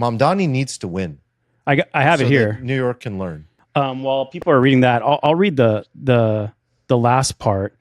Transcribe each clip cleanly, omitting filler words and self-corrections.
Mamdani needs to win. I have it here. New York can learn. While people are reading that, I'll read the last part.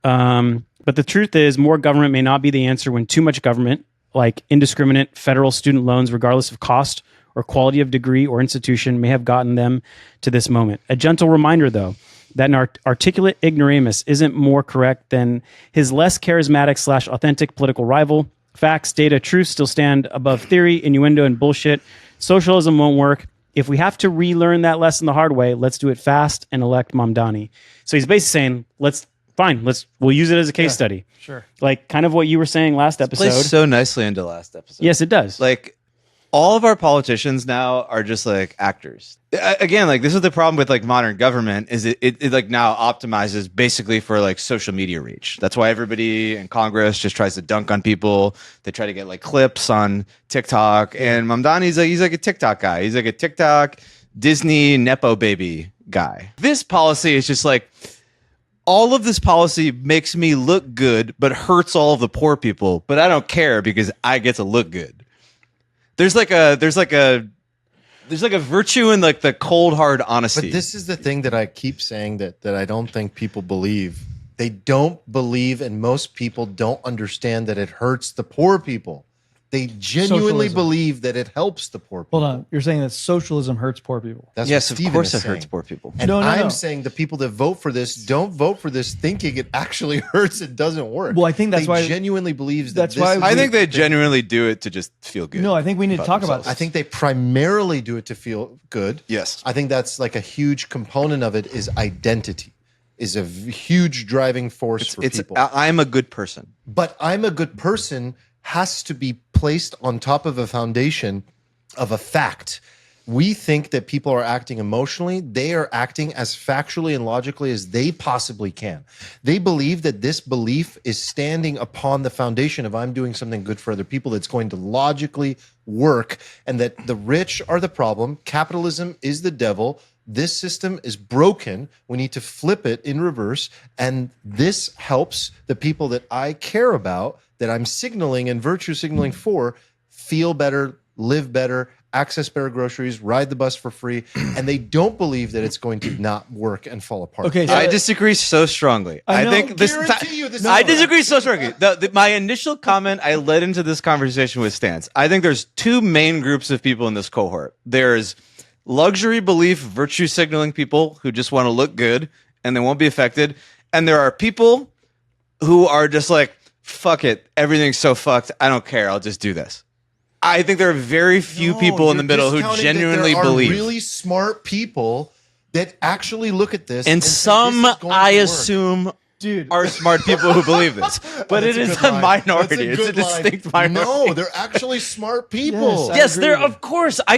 But the truth is, more government may not be the answer when too much government, like indiscriminate federal student loans, regardless of cost or quality of degree or institution, may have gotten them to this moment. A gentle reminder, though, that an articulate ignoramus isn't more correct than his less charismatic / authentic political rival. Facts, data, truth still stand above theory, innuendo, and bullshit. Socialism won't work. If we have to relearn that lesson the hard way, let's do it fast and elect Mamdani. So he's basically saying, we'll use it as a case study. Sure. Like kind of what you were saying last episode. Plays so nicely into last episode. Yes, it does. Like all of our politicians now are just like actors. Again, like this is the problem with like modern government is it like now optimizes basically for like social media reach. That's why everybody in Congress just tries to dunk on people. They try to get like clips on TikTok. And Mamdani's like, he's like a TikTok guy. He's like a TikTok Disney Nepo baby guy. This policy is just like, all of this policy makes me look good, but hurts all of the poor people. But I don't care because I get to look good. There's like a virtue in like the cold hard honesty. But this is the thing that I keep saying that I don't think people believe. They don't believe, and most people don't understand that it hurts the poor people. They genuinely believe that it helps the poor people. Hold on. You're saying that socialism hurts poor people. That's yes, what of Steven course is it hurts saying. poor people. And No. I'm saying the people that vote for this don't vote for this thinking it actually hurts. It doesn't work. Well, I think that's they why genuinely believes that's that. why This I think they genuinely do it to just feel good. No, I think we need to talk about themselves. this. I think they primarily do it to feel good. Yes. I think that's like a huge component of it is identity, is a huge driving force for people. I'm a good person. But I'm a good person has to be placed on top of a foundation of a fact. We think that people are acting emotionally. They are acting as factually and logically as they possibly can. They believe that this belief is standing upon the foundation of I'm doing something good for other people that's going to logically work, and that the rich are the problem. Capitalism is the devil. This system is broken. We need to flip it in reverse. And this helps the people that I care about, that I'm signaling and virtue signaling for, feel better, live better, access better groceries, ride the bus for free. And they don't believe that it's going to not work and fall apart. Okay, so I disagree so strongly. I think this. I disagree so strongly. My initial comment, I led into this conversation with Stance. I think there's two main groups of people in this cohort. There's luxury belief, virtue signaling people who just want to look good and they won't be affected. And there are people who are just like, fuck it, everything's so fucked, I don't care, I'll just do this. I think there are very few people in the middle who genuinely believe. There are really smart people that actually look at this. And some, I assume, dude, are smart people who believe this. But it is a minority. It's a distinct minority. No, they're actually smart people. Yes, Yes, there. Of course, I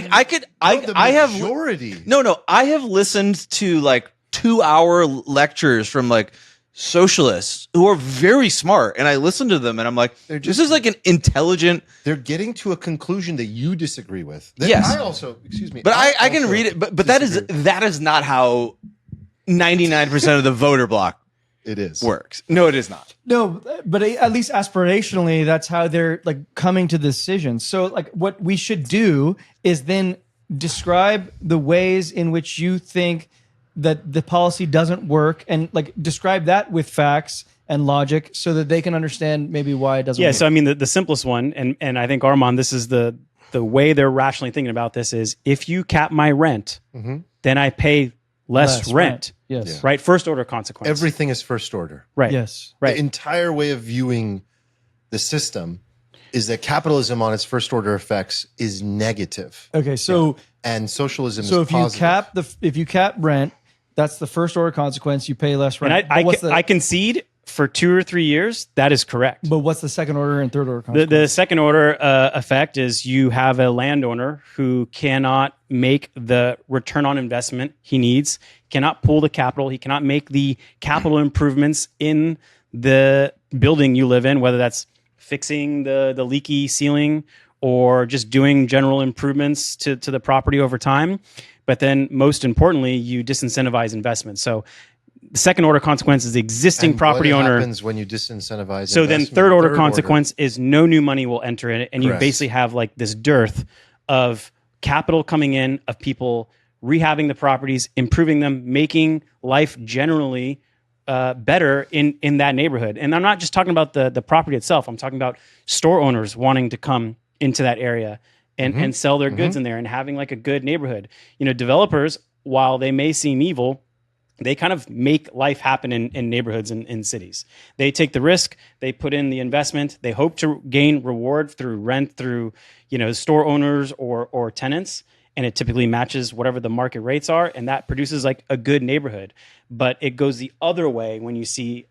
have majority. No, I have listened to like 2-hour lectures from like socialists who are very smart, and I listen to them, and I'm like, this is like an intelligent. They're getting to a conclusion that you disagree with. Yes. I also, excuse me, But I can read it. But that is not how 99% of the voter block it is works. No, it is not. No, but at least aspirationally, that's how they're like coming to decisions. So like what we should do is then describe the ways in which you think that the policy doesn't work, and like describe that with facts and logic so that they can understand maybe why it doesn't work. So I mean the simplest one, and I think Armand, this is the way they're rationally thinking about this is, if you cap my rent, then I pay less rent. Yes. Right? First order consequence. Everything is first order. Right. Yes. Right. The entire way of viewing the system is that capitalism on its first order effects is negative. Okay, so And socialism so is if positive. if you cap rent, that's the first order consequence. You pay less rent. And I concede for 2 or 3 years that is correct. But what's the second order and third order consequence? The second order effect is you have a landowner who cannot make the return on investment he needs, cannot pull the capital, he cannot make the capital improvements in the building you live in, whether that's fixing the leaky ceiling or just doing general improvements to the property over time. But then most importantly, you disincentivize investment. So the second order consequence is the existing And property what owner. happens when you disincentivize So then investment? third order consequence is no new money will enter in it. And you Correct. basically have like this dearth of capital coming in, of people rehabbing the properties, improving them, making life generally better in that neighborhood. And I'm not just talking about the property itself. I'm talking about store owners wanting to come into that area and sell their goods in there and having like a good neighborhood. You know, developers, while they may seem evil, they kind of make life happen in neighborhoods and in cities. They take the risk, they put in the investment, they hope to gain reward through rent, through, you know, store owners or tenants, and it typically matches whatever the market rates are, and that produces like a good neighborhood. But it goes the other way when you see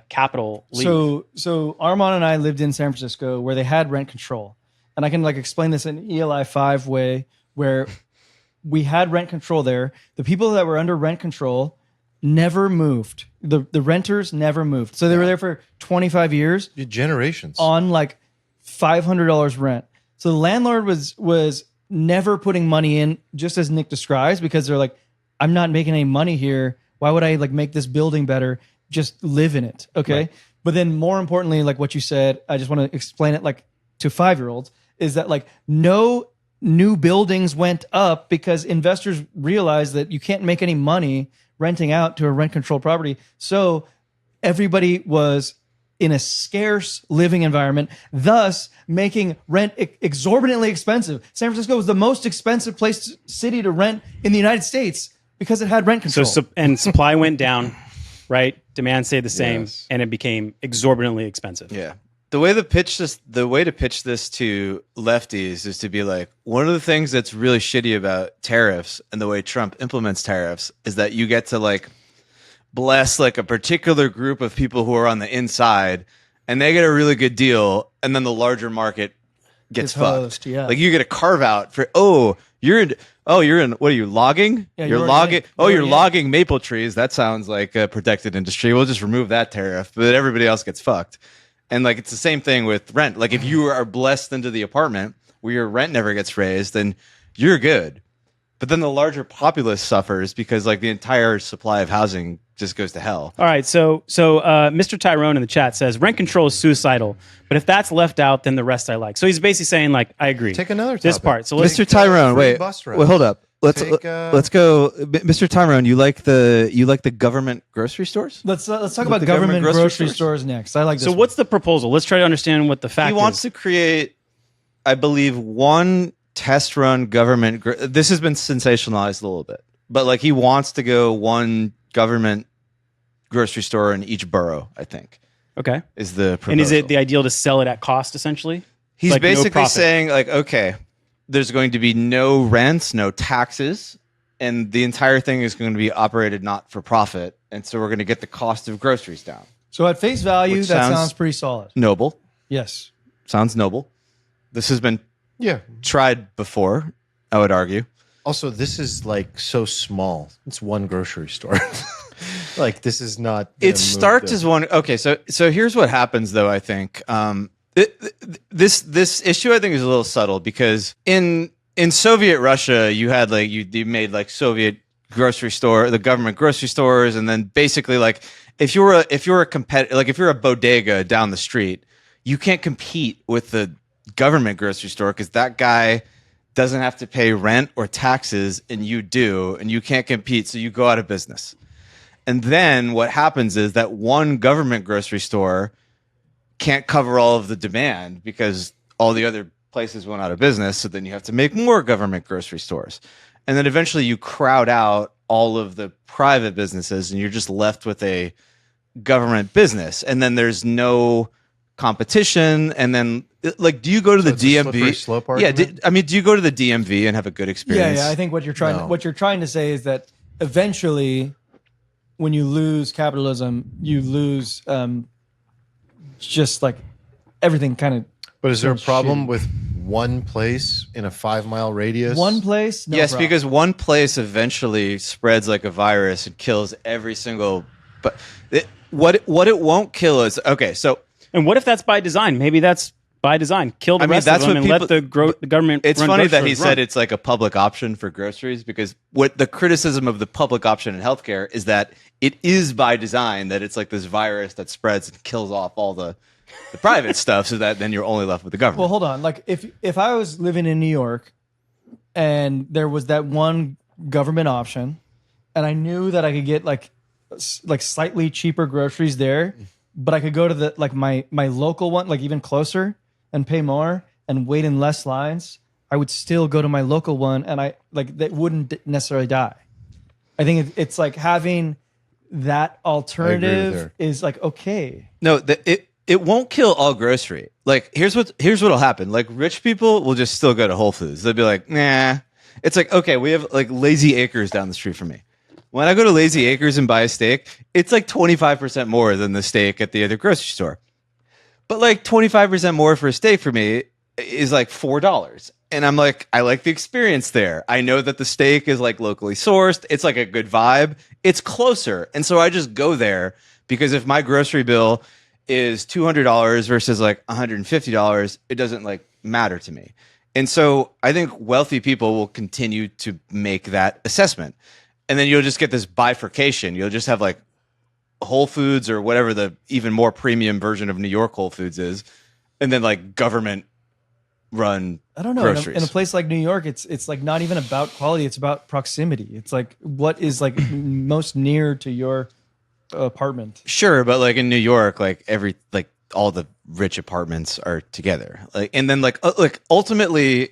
capital leave. So Armand and I lived in San Francisco where they had rent control, and I can like explain this in ELI 5 way where we had rent control there. The people that were under rent control never moved. The renters never moved. So they were there for 25 years. Generations. On like $500 rent. So the landlord was never putting money in, just as Nick describes, because they're like, I'm not making any money here. Why would I like make this building better? Just live in it. Okay. Right. But then more importantly, like what you said, I just want to explain it like to 5-year-olds, is that like no new buildings went up because investors realized that you can't make any money renting out to a rent controlled property. So everybody was in a scarce living environment, thus making rent exorbitantly expensive. San Francisco was the most expensive city to rent in the United States because it had rent control. And supply went down, right? Demand stayed the same, and it became exorbitantly expensive. Yeah. The way to pitch this to lefties is to be like, one of the things that's really shitty about tariffs and the way Trump implements tariffs is that you get to like bless like a particular group of people who are on the inside, and they get a really good deal, and then the larger market gets fucked. Yeah. Like you get a carve out for you're in what are you logging? Yeah, you're logging. You're logging maple trees. That sounds like a protected industry. We'll just remove that tariff, but everybody else gets fucked. And like it's the same thing with rent. Like if you are blessed into the apartment where your rent never gets raised, then you're good. But then the larger populace suffers because like the entire supply of housing just goes to hell. All right, so Mr. Tyrone in the chat says rent control is suicidal, but if that's left out, then the rest I like. So he's basically saying like I agree. Take another this topic. part. So let's, Mr. Tyrone, wait, hold up. Let's go, Mr. Tyrone. You like the government grocery stores? Let's talk about government grocery stores next. I like this. So what's the proposal? Let's try to understand what the fact is. He wants to create, I believe, one test run government. This has been sensationalized a little bit, but like he wants to go one government grocery store in each borough. I think. Okay. Is the proposal. And is it the ideal to sell it at cost essentially? He's like basically saying like, okay, there's going to be no rents, no taxes, and the entire thing is going to be operated not for profit, and so we're going to get the cost of groceries down. So at face value, Which that sounds pretty solid. Noble. Yes. Sounds noble. This has been tried before, I would argue. Also, this is like so small. It's one grocery store. Like this is not. It starts as one. Okay, so here's what happens though. I think this issue I think is a little subtle because in Soviet Russia you had like you made like Soviet grocery store, the government grocery stores, and then basically like if you're a competitor, like if you're a bodega down the street, you can't compete with the government grocery store because that guy doesn't have to pay rent or taxes and you do, and you can't compete, so you go out of business. And then what happens is that one government grocery store can't cover all of the demand because all the other places went out of business, so then you have to make more government grocery stores. And then eventually you crowd out all of the private businesses and you're just left with a government business. And then there's no competition. And then like, do you go to the DMV? Slope yeah. Do you go to the DMV and have a good experience? Yeah. I think what you're trying to say is that eventually when you lose capitalism, you lose just like everything kind of. But is there a problem with one place in a 5-mile radius? One place? No yes, problem. because one place eventually spreads like a virus and kills every single. But what it won't kill is okay. So and what if that's by design? Maybe that's by design. Kill the rest of them and let the government. It's funny that he said it's like a public option for groceries because what the criticism of the public option in healthcare is that it is by design that it's like this virus that spreads and kills off all the private stuff, so that then you're only left with the government. Well, hold on. Like if I was living in New York and there was that one government option, and I knew that I could get like slightly cheaper groceries there, but I could go to the like my local one, like even closer, and pay more and wait in less lines. I would still go to my local one, and I like that wouldn't necessarily die. I think it's like having that alternative is like okay. No, it won't kill all grocery. Like here's what'll happen. Like rich people will just still go to Whole Foods. They'll be like, nah. It's like, okay, we have like Lazy Acres down the street from me. When I go to Lazy Acres and buy a steak, it's like 25% more than the steak at the other grocery store. But like 25% more for a steak for me is like $4. And I'm like, I like the experience there. I know that the steak is like locally sourced. It's like a good vibe. It's closer. And so I just go there because if my grocery bill is $200 versus like $150, it doesn't like matter to me. And so I think wealthy people will continue to make that assessment. And then you'll just get this bifurcation. You'll just have like Whole Foods or whatever the even more premium version of New York Whole Foods is. And then like government run I don't know. groceries. In a place like New York, it's like not even about quality. It's about proximity. It's like what is like most near to your apartment. Sure, but like in New York, like all the rich apartments are together. Like, and then like ultimately,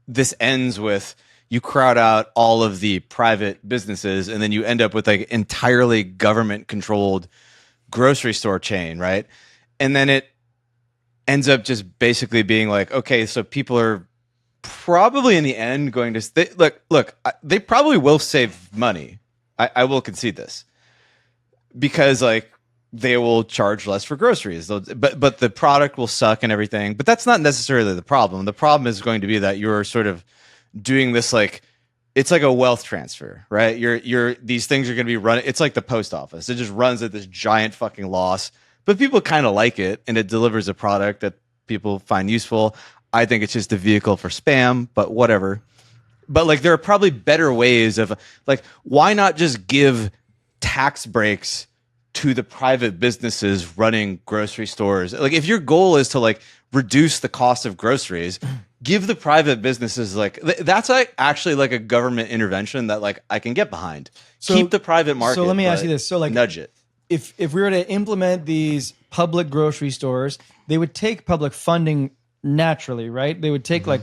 this ends with you crowd out all of the private businesses, and then you end up with like entirely government controlled grocery store chain, right? And then it ends up just basically being like, okay, so people are probably in the end going to look. They probably will save money. I will concede this because like they will charge less for groceries, but the product will suck and everything. But that's not necessarily the problem. The problem is going to be that you're sort of doing this like it's like a wealth transfer, right? You're these things are going to be running. It's like the post office. It just runs at this giant fucking loss, but people kind of like it, and it delivers a product that people find useful. I think it's just a vehicle for spam, but whatever. But like there are probably better ways of like why not just give tax breaks to the private businesses running grocery stores? Like if your goal is to like reduce the cost of groceries, give the private businesses like that's like actually like a government intervention that like I can get behind. So, keep the private market. So let me ask you this. So like nudge it. If we were to implement these public grocery stores, they would take public funding naturally, right? They would take like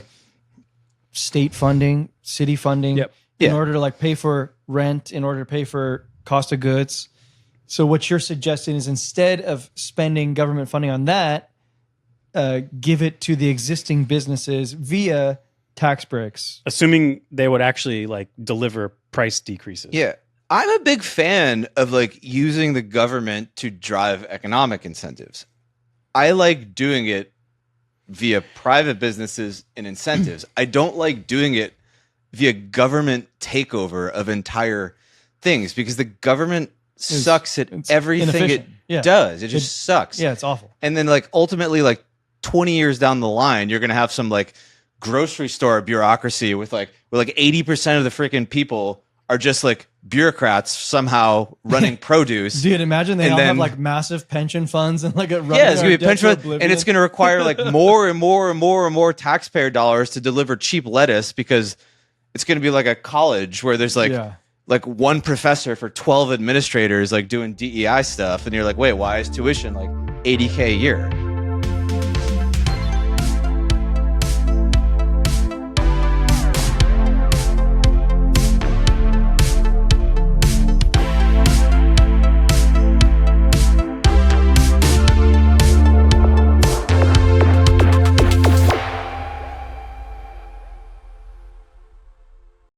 state funding, city funding in order to like pay for rent, in order to pay for cost of goods. So what you're suggesting is instead of spending government funding on that, give it to the existing businesses via tax breaks. Assuming they would actually like deliver price decreases. Yeah. I'm a big fan of like using the government to drive economic incentives. I like doing it via private businesses and incentives. I don't like doing it via government takeover of entire things because the government sucks at everything it does. It just sucks. Yeah, it's awful. And then like ultimately like 20 years down the line, you're going to have some like grocery store bureaucracy with like 80% of the freaking people are just like bureaucrats somehow running produce. Dude, imagine they and all then, have like massive pension funds and like a yeah, it's gonna be a pension fund, and it's gonna require like more and more and more and more taxpayer dollars to deliver cheap lettuce because it's gonna be like a college where there's like one professor for 12 administrators like doing DEI stuff, and you're like, wait, why is tuition like $80K a year?